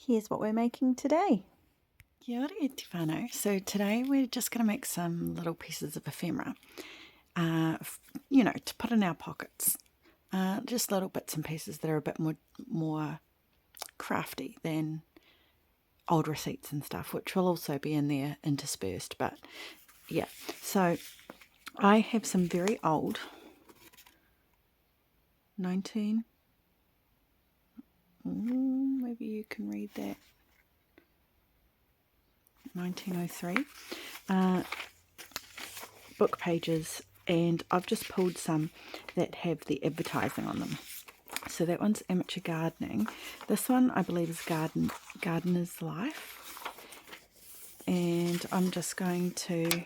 Here's what we're making today. Kia ora e te whānau. So today we're just going to make some little pieces of ephemera, to put in our pockets. Just little bits and pieces that are a bit more crafty than old receipts and stuff, which will also be in there interspersed. But yeah, so I have some very old maybe you can read that, 1903 book pages, and I've just pulled some that have the advertising on them. So that one's Amateur Gardening. This one I believe is Gardener's Life, and I'm just going to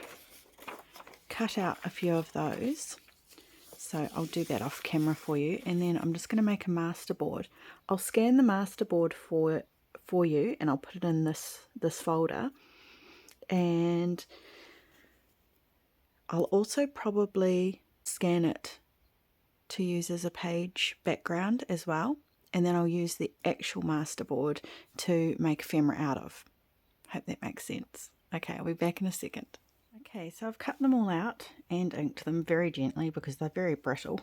cut out a few of those. So I'll do that off camera for you, and then I'm just going to make a masterboard. I'll scan the masterboard for you, and I'll put it in this folder, and I'll also probably scan it to use as a page background as well, and then I'll use the actual masterboard to make ephemera out of. Hope that makes sense. Okay, I'll be back in a second. Okay, so I've cut them all out and inked them very gently because they're very brittle.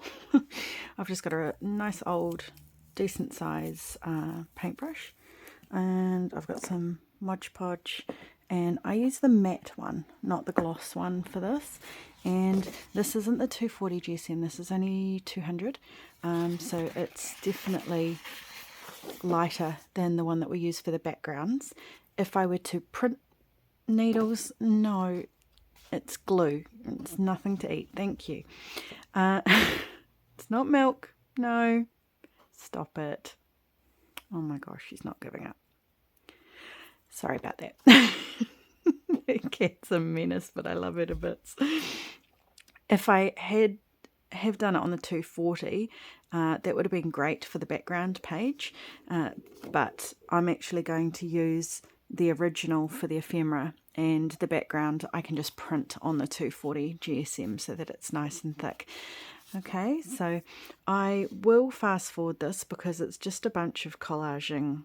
I've just got a nice old decent size paintbrush, and I've got some Mod Podge, and I use the matte one, not the gloss one for this. And this isn't the 240 GSM, this is only 200, so it's definitely lighter than the one that we use for the backgrounds. If I were to print needles, no, it's glue. It's nothing to eat. Thank you. It's not milk. No. Stop it. Oh my gosh, she's not giving up. Sorry about that. The cat's a menace, but I love her to bits. If I have done it on the 240, that would have been great for the background page, but I'm actually going to use the original for the ephemera, and the background I can just print on the 240 GSM so that it's nice and thick. Okay, so I will fast forward this because it's just a bunch of collaging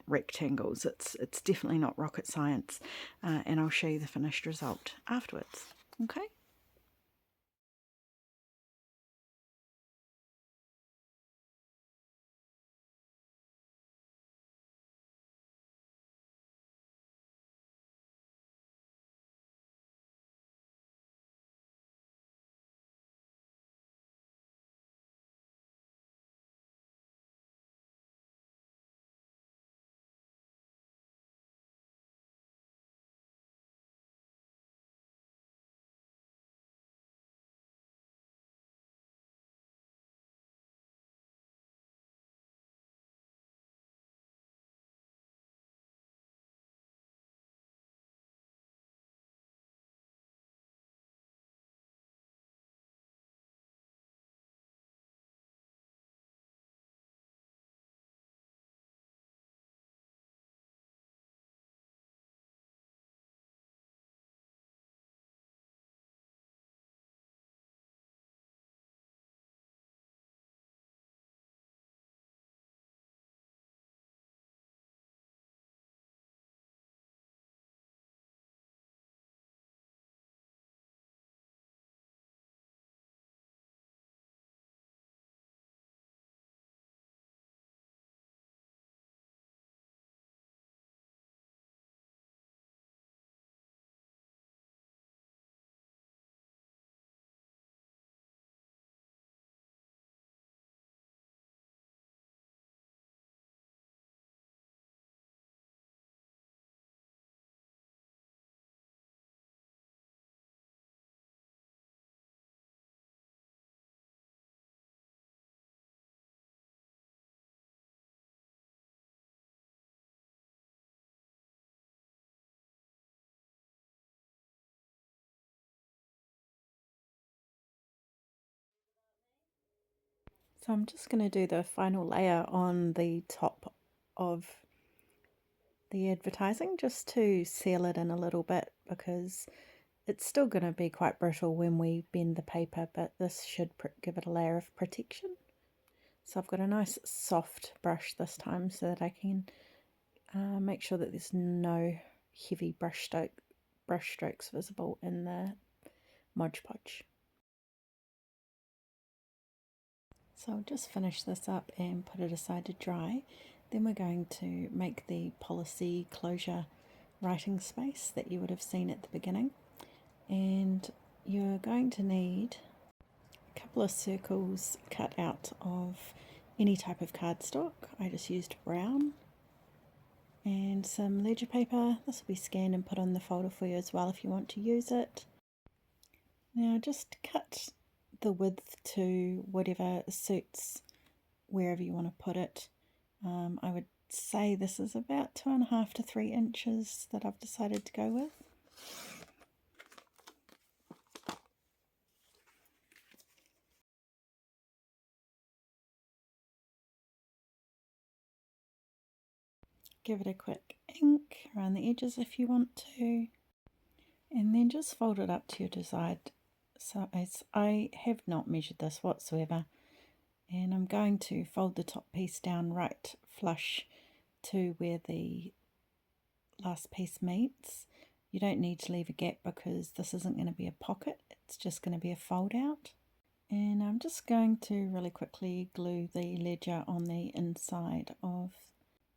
rectangles. It's definitely not rocket science, and I'll show you the finished result afterwards. Okay. So I'm just going to do the final layer on the top of the advertising just to seal it in a little bit, because it's still going to be quite brittle when we bend the paper, but this should give it a layer of protection. So I've got a nice soft brush this time so that I can Make sure that there's no heavy brush strokes visible in the Mod Podge. So I'll just finish this up and put it aside to dry. Then we're going to make the policy closure writing space that you would have seen at the beginning. And you're going to need a couple of circles cut out of any type of cardstock. I just used brown. And some ledger paper. This will be scanned and put on the folder for you as well if you want to use it. Now just cut the width to whatever suits wherever you want to put it. I would say this is about 2.5 to 3 inches that I've decided to go with. Give it a quick ink around the edges if you want to, and then just fold it up to your desired size. I have not measured this whatsoever, and I'm going to fold the top piece down right flush to where the last piece meets. You don't need to leave a gap because this isn't going to be a pocket, it's just going to be a fold out. And I'm just going to really quickly glue the ledger on the inside of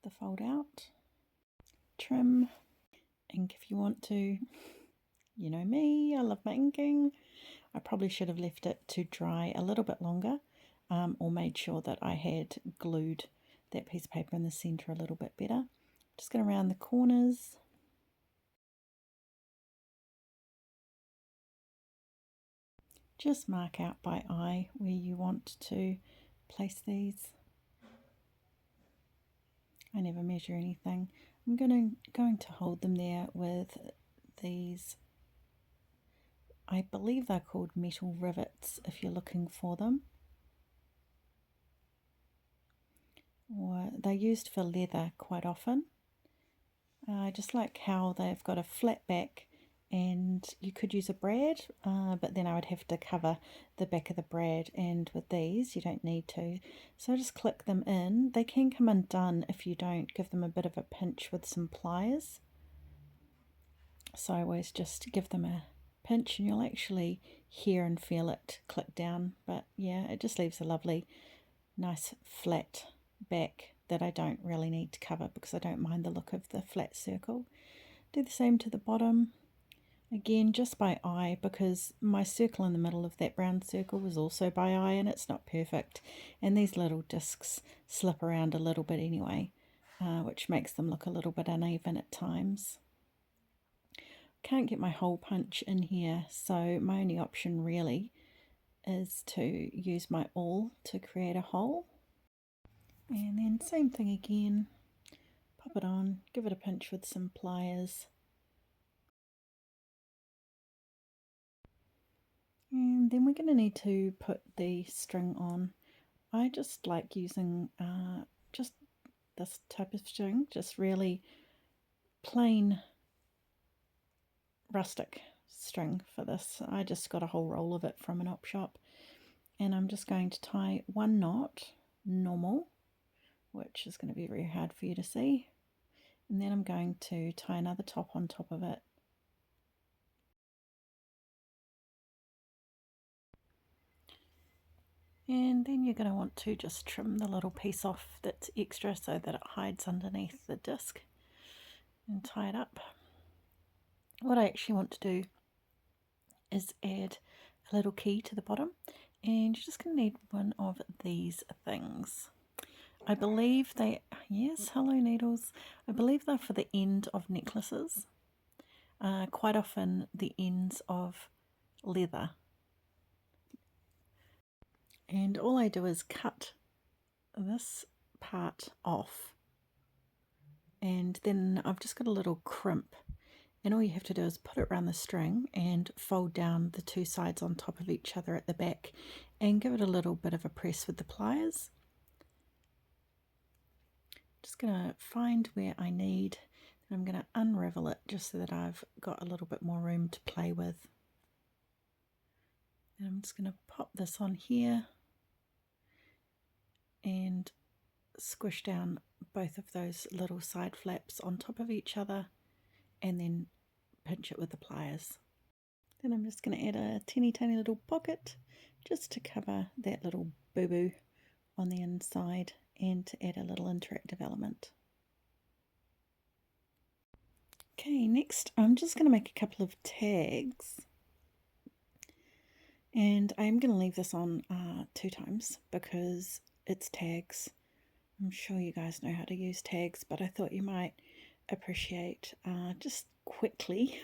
the fold out. Trim, ink if you want to. You know me, I love my inking. I probably should have left it to dry a little bit longer, or made sure that I had glued that piece of paper in the center a little bit better. Just going to round the corners. Just mark out by eye where you want to place these. I never measure anything. I'm going to hold them there with these, I believe they're called metal rivets if you're looking for them. Or they're used for leather quite often. I just like how they've got a flat back, and you could use a brad, but then I would have to cover the back of the brad, and with these you don't need to. So just click them in. They can come undone if you don't give them a bit of a pinch with some pliers. So I always just give them a pinch, and you'll actually hear and feel it click down. But yeah, it just leaves a lovely, nice flat back that I don't really need to cover because I don't mind the look of the flat circle. Do the same to the bottom. Again, just by eye, because my circle in the middle of that brown circle was also by eye and it's not perfect. And these little discs slip around a little bit anyway, which makes them look a little bit uneven at times. Can't get my hole punch in here, so my only option really is to use my awl to create a hole. And then same thing again, pop it on, give it a pinch with some pliers. And then we're going to need to put the string on. I just like using just this type of string, just really plain rustic string for this. I just got a whole roll of it from an op shop, and I'm just going to tie one knot normal, which is going to be very hard for you to see, and then I'm going to tie another top on top of it. And then you're going to want to just trim the little piece off that's extra so that it hides underneath the disc, and tie it up. What I actually want to do is add a little key to the bottom, and you're just going to need one of these things. I believe they, yes, hello needles, I believe they're for the end of necklaces, quite often the ends of leather. And all I do is cut this part off, and then I've just got a little crimp, and all you have to do is put it around the string and fold down the two sides on top of each other at the back and give it a little bit of a press with the pliers. Just going to find where I need, and I'm going to unravel it just so that I've got a little bit more room to play with. And I'm just going to pop this on here and squish down both of those little side flaps on top of each other and then pinch it with the pliers. Then I'm just going to add a teeny tiny little pocket just to cover that little boo-boo on the inside and to add a little interactive element. Okay, next I'm just going to make a couple of tags, and I'm going to leave this on 2 times because it's tags. I'm sure you guys know how to use tags, but I thought you might appreciate just quickly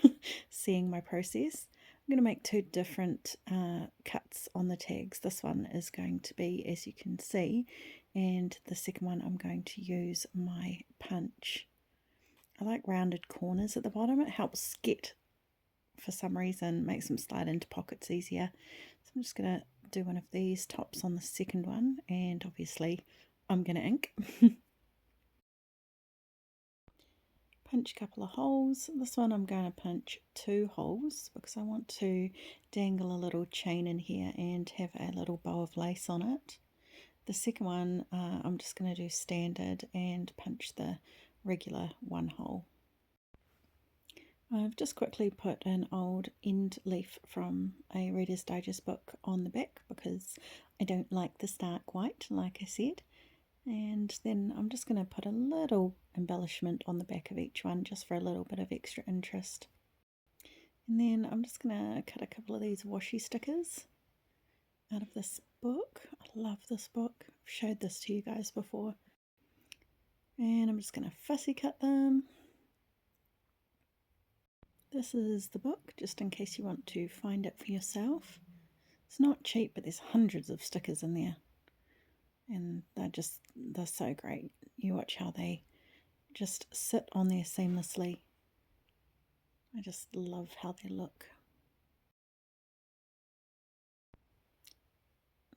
seeing my process. I'm going to make 2 different cuts on the tags. This one is going to be, as you can see, and the second one I'm going to use my punch. I like rounded corners at the bottom. It helps get, for some reason, makes them slide into pockets easier. So I'm just going to do one of these tops on the second one, and obviously I'm going to ink. Punch a couple of holes. This one I'm going to punch 2 holes because I want to dangle a little chain in here and have a little bow of lace on it. The second one I'm just going to do standard and punch the regular 1 hole. I've just quickly put an old end leaf from a Reader's Digest book on the back because I don't like the stark white, like I said. And then I'm just going to put a little embellishment on the back of each one just for a little bit of extra interest. And then I'm just going to cut a couple of these washi stickers out of this book. I love this book. I've showed this to you guys before. And I'm just going to fussy cut them. This is the book, just in case you want to find it for yourself. It's not cheap, but there's hundreds of stickers in there. And they're so great. You watch how they just sit on there seamlessly. I just love how they look.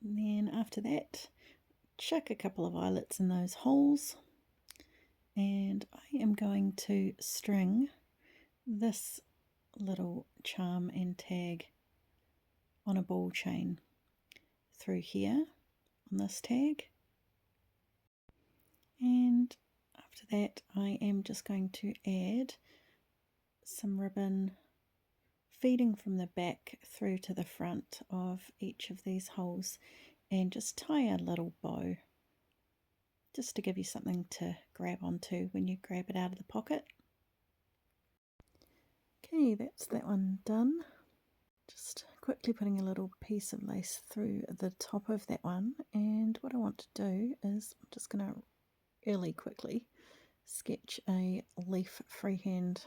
And then after that, chuck a couple of eyelets in those holes, and I am going to string this little charm and tag on a ball chain through here on this tag. And after that I am just going to add some ribbon feeding from the back through to the front of each of these holes and just tie a little bow just to give you something to grab onto when you grab it out of the pocket. Okay, that's that one done. Just quickly putting a little piece of lace through the top of that one, and what I want to do is I'm just going to really quickly sketch a leaf freehand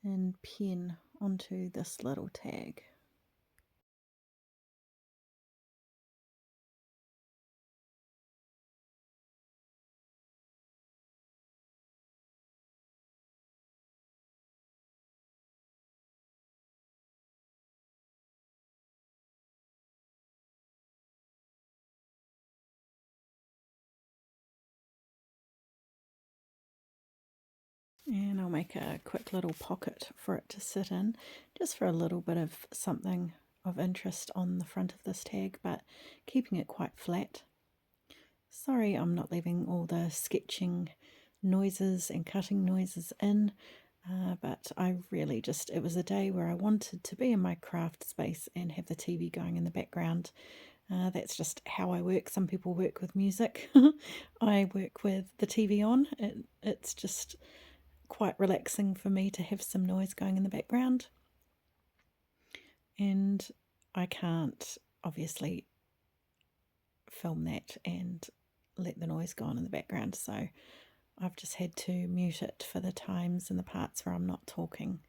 and pen onto this little tag. And I'll make a quick little pocket for it to sit in, just for a little bit of something of interest on the front of this tag, but keeping it quite flat. Sorry I'm not leaving all the sketching noises and cutting noises in, but I really just, it was a day where I wanted to be in my craft space and have the TV going in the background. That's just how I work. Some people work with music. I work with the TV on. It's just quite relaxing for me to have some noise going in the background. And I can't obviously film that and let the noise go on in the background, so I've just had to mute it for the times and the parts where I'm not talking.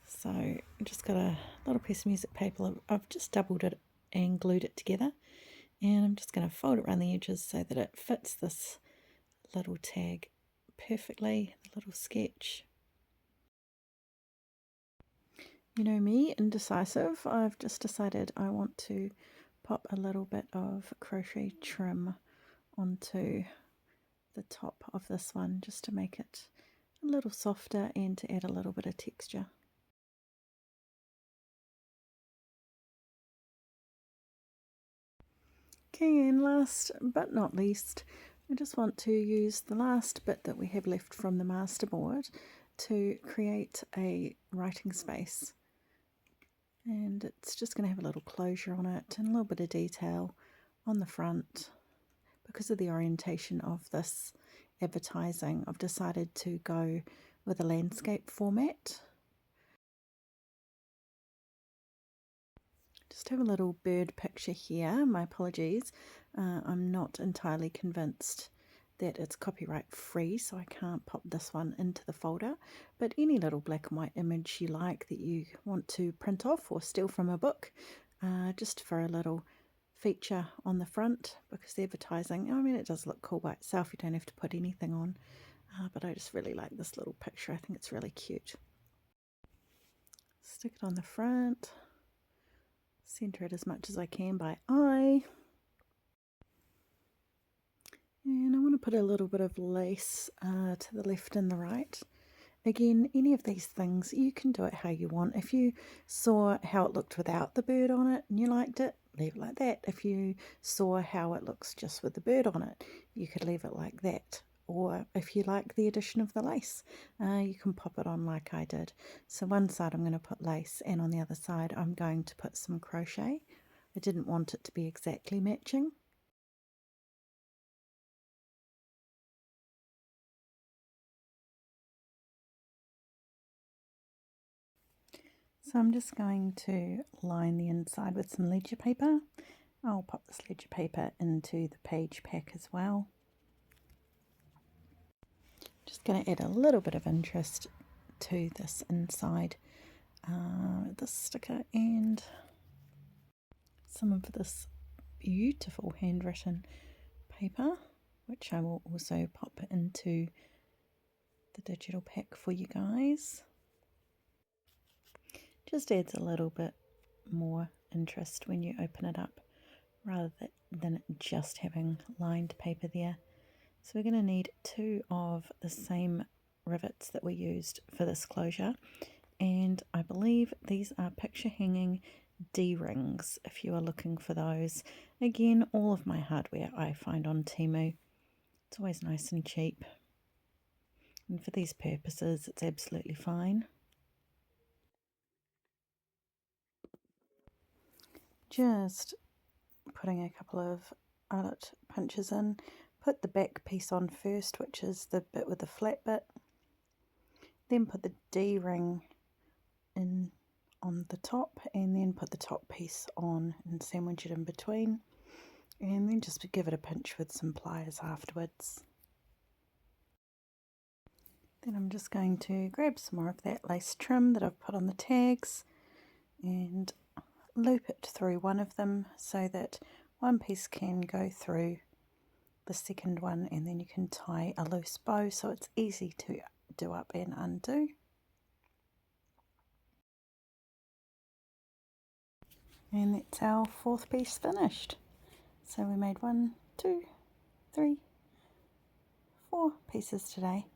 So I just got a little piece of music paper. I've just doubled it and glued it together, and I'm just going to fold it around the edges so that it fits this little tag perfectly, the little sketch. You know me, indecisive. I've just decided I want to pop a little bit of crochet trim onto the top of this one just to make it a little softer and to add a little bit of texture. Okay, and last but not least, I just want to use the last bit that we have left from the masterboard to create a writing space, and it's just going to have a little closure on it and a little bit of detail on the front. Because of the orientation of this advertising, I've decided to go with a landscape format. Just have a little bird picture here. My apologies, I'm not entirely convinced that it's copyright free, so I can't pop this one into the folder, but any little black and white image you like that you want to print off or steal from a book, just for a little feature on the front, because the advertising, I mean, it does look cool by itself, you don't have to put anything on, but I just really like this little picture. I think it's really cute. Stick it on the front, center it as much as I can by eye. And I want to put a little bit of lace to the left and the right. Again, any of these things, you can do it how you want. If you saw how it looked without the bird on it and you liked it, leave it like that. If you saw how it looks just with the bird on it, you could leave it like that. Or if you like the addition of the lace, you can pop it on like I did. So one side I'm going to put lace, and on the other side I'm going to put some crochet. I didn't want it to be exactly matching. So I'm just going to line the inside with some ledger paper. I'll pop this ledger paper into the page pack as well. Just going to add a little bit of interest to this inside, this sticker and some of this beautiful handwritten paper, which I will also pop into the digital pack for you guys. Just adds a little bit more interest when you open it up, rather than just having lined paper there. So we're going to need 2 of the same rivets that we used for this closure, and I believe these are picture hanging D-rings if you are looking for those. Again, all of my hardware I find on Temu. It's always nice and cheap, and for these purposes it's absolutely fine. Just putting a couple of eyelet pinches in. Put the back piece on first, which is the bit with the flat bit. Then put the D-ring in on the top, and then put the top piece on and sandwich it in between. And then just give it a pinch with some pliers afterwards. Then I'm just going to grab some more of that lace trim that I've put on the tags and loop it through one of them so that one piece can go through the second one, and then you can tie a loose bow so it's easy to do up and undo. And that's our 4th piece finished. So we made 1, 2, 3, 4 pieces today.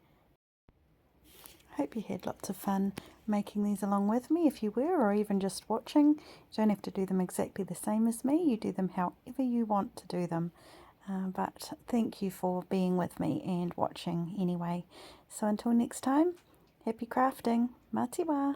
I hope you had lots of fun making these along with me if you were, or even just watching. You don't have to do them exactly the same as me, you do them however you want to do them. But thank you for being with me and watching anyway. So until next time, happy crafting. Mā te wā.